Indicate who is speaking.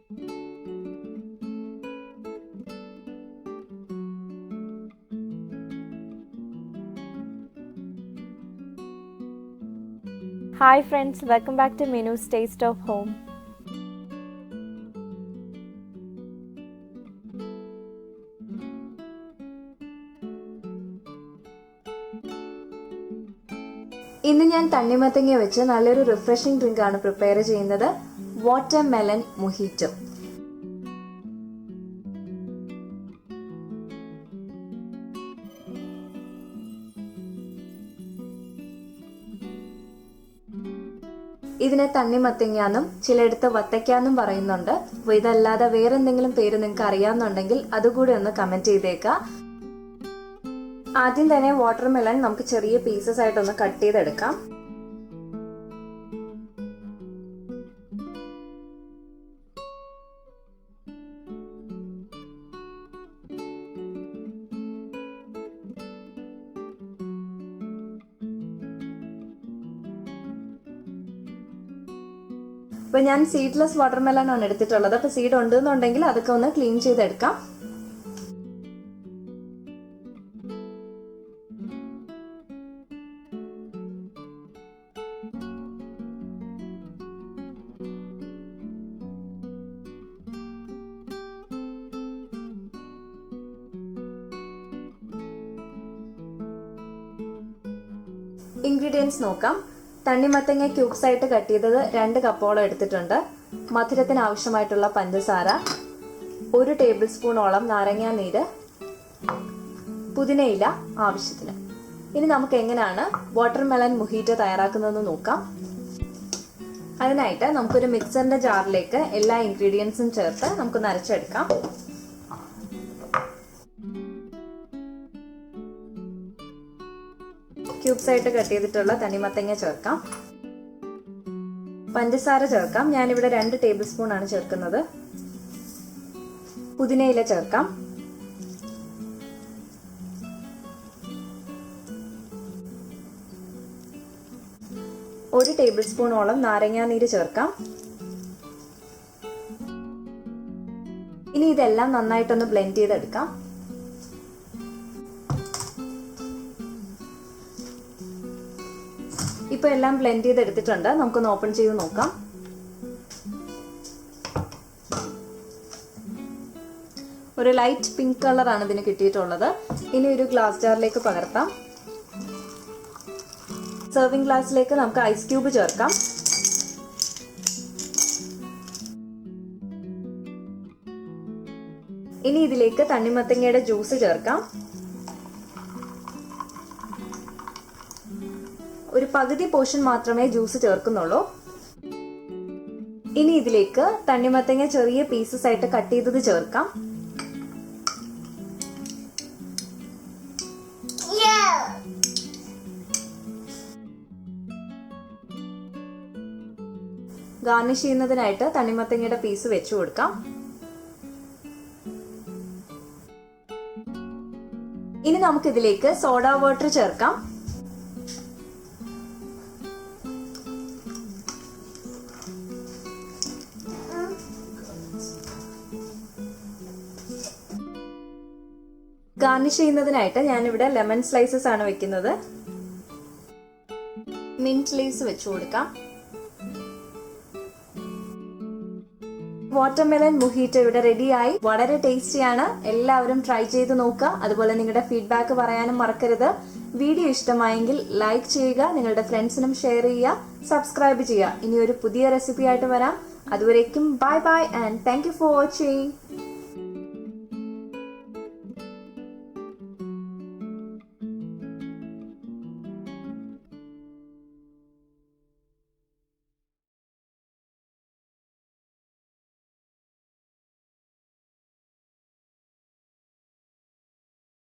Speaker 1: Hi friends, welcome back to MeenusTasteofhome. ഇന്ന് ഞാൻ തണ്ണിമത്തങ്ങ വെച്ച് നല്ലൊരു റിഫ്രഷിംഗ് ഡ്രിങ്ക് ആണ് പ്രിപ്പയർ ചെയ്യുന്നത്, വാട്ടർമെലൺ മൊഹിറ്റോ. ഇതിനെ തണ്ണിമത്തങ്ങാന്നും ചിലയിടത്ത് വത്തക്കാന്നും പറയുന്നുണ്ട്. അപ്പോൾ ഇതല്ലാതെ വേറെന്തെങ്കിലും പേര് നിങ്ങൾക്ക് അറിയാവുന്നുണ്ടെങ്കിൽ അതുകൂടി ഒന്ന് കമന്റ് ചെയ്തേക്കാം. ആദ്യം തന്നെ വാട്ടർമെലൺ നമുക്ക് ചെറിയ പീസസ് ആയിട്ടൊന്ന് കട്ട് ചെയ്തെടുക്കാം. അപ്പോൾ ഞാൻ സീഡ്ലെസ് വാട്ടർമെലൺ ആണ് എടുത്തിട്ടുള്ളത്. അപ്പോൾ സീഡ് ഉണ്ടെന്നുണ്ടെങ്കിൽ അതൊക്കെ ഒന്ന് ക്ലീൻ ചെയ്തെടുക്കാം. ഇൻഗ്രീഡിയൻസ് നോക്കാം. തണ്ണിമത്തങ്ങ ക്യൂബ്സ് ആയിട്ട് കട്ട് ചെയ്തത് 2 കപ്പോളം എടുത്തിട്ടുണ്ട്. മധുരത്തിന് ആവശ്യമായിട്ടുള്ള പഞ്ചസാര, 1 ടേബിൾ സ്പൂണോളം നാരങ്ങാ നീര്, പുതിനയില ആവശ്യത്തിന്. ഇനി നമുക്ക് എങ്ങനെയാണ് വാട്ടർമെലൺ മൊഹിറ്റോ തയ്യാറാക്കുന്നതെന്ന് നോക്കാം. അതിനായിട്ട് നമുക്കൊരു മിക്സറിന്റെ ജാറിലേക്ക് എല്ലാ ഇൻഗ്രീഡിയൻസും ചേർത്ത് നമുക്കൊന്ന് അരച്ചെടുക്കാം. ക്യൂബ്സ് ആയിട്ട് കട്ട് ചെയ്തിട്ടുള്ള തണ്ണിമത്തങ്ങ ചേർക്കാം. പഞ്ചസാര ചേർക്കാം. ഞാനിവിടെ 2 ടേബിൾ സ്പൂൺ ആണ് ചേർക്കുന്നത്. പുതിനയില ചേർക്കാം. ഒരു ടേബിൾ സ്പൂണോളം നാരങ്ങാ നീര് ചേർക്കാം. ഇനി ഇതെല്ലാം നന്നായിട്ടൊന്ന് ബ്ലെൻഡ് ചെയ്തെടുക്കാം. ഇപ്പൊ എല്ലാം ബ്ലെൻഡ് ചെയ്തെടുത്തിട്ടുണ്ട്. നമുക്കൊന്ന് ഓപ്പൺ ചെയ്ത് നോക്കാം. ഒരു ലൈറ്റ് പിങ്ക് കളറാണ് ഇതിന് കിട്ടിയിട്ടുള്ളത്. ഇനി ഒരു ഗ്ലാസ് ജാറിലേക്ക് പകർത്താം. സെർവിംഗ് ഗ്ലാസ്സിലേക്ക് നമുക്ക് ഐസ് ക്യൂബ് ചേർക്കാം. ഇനി ഇതിലേക്ക് തണ്ണിമത്തങ്ങയുടെ ജ്യൂസ് ചേർക്കാം. ഒരു പകുതി പോർഷൻ മാത്രമേ ജ്യൂസ് ചേർക്കുന്നുള്ളൂ. ഇനി ഇതിലേക്ക് തണ്ണിമത്തങ്ങ ചെറിയ പീസസ് ആയിട്ട് കട്ട് ചെയ്തത് ചേർക്കാം. ഗാർണിഷ് ചെയ്യുന്നതിനായിട്ട് തണ്ണിമത്തങ്ങയുടെ പീസ് വെച്ചു കൊടുക്കാം. ഇനി നമുക്ക് ഇതിലേക്ക് സോഡ വാട്ടർ ചേർക്കാം. ഗാർണിഷ് ചെയ്യുന്നതിനായിട്ട് ഞാനിവിടെ ലെമൺ സ്ലൈസസ് ആണ് വെക്കുന്നത്. മിന്റ് ലീവ്സ് വെച്ചു കൊടുക്കാം. വാട്ടർമെലൺ മൊഹിറ്റോ ഇവിടെ റെഡിയായി. വളരെ ടേസ്റ്റിയാണ്. എല്ലാവരും ട്രൈ ചെയ്ത് നോക്കുക. അതുപോലെ നിങ്ങളുടെ ഫീഡ്ബാക്ക് പറയാനും മറക്കരുത്. വീഡിയോ ഇഷ്ടമായെങ്കിൽ ലൈക്ക് ചെയ്യുക, നിങ്ങളുടെ ഫ്രണ്ട്സിനും ഷെയർ ചെയ്യുക, സബ്സ്ക്രൈബ് ചെയ്യുക. ഇനി ഒരു പുതിയ റെസിപ്പി ആയിട്ട് വരാം. അതുവരേക്കും bye bye and thank you for watching.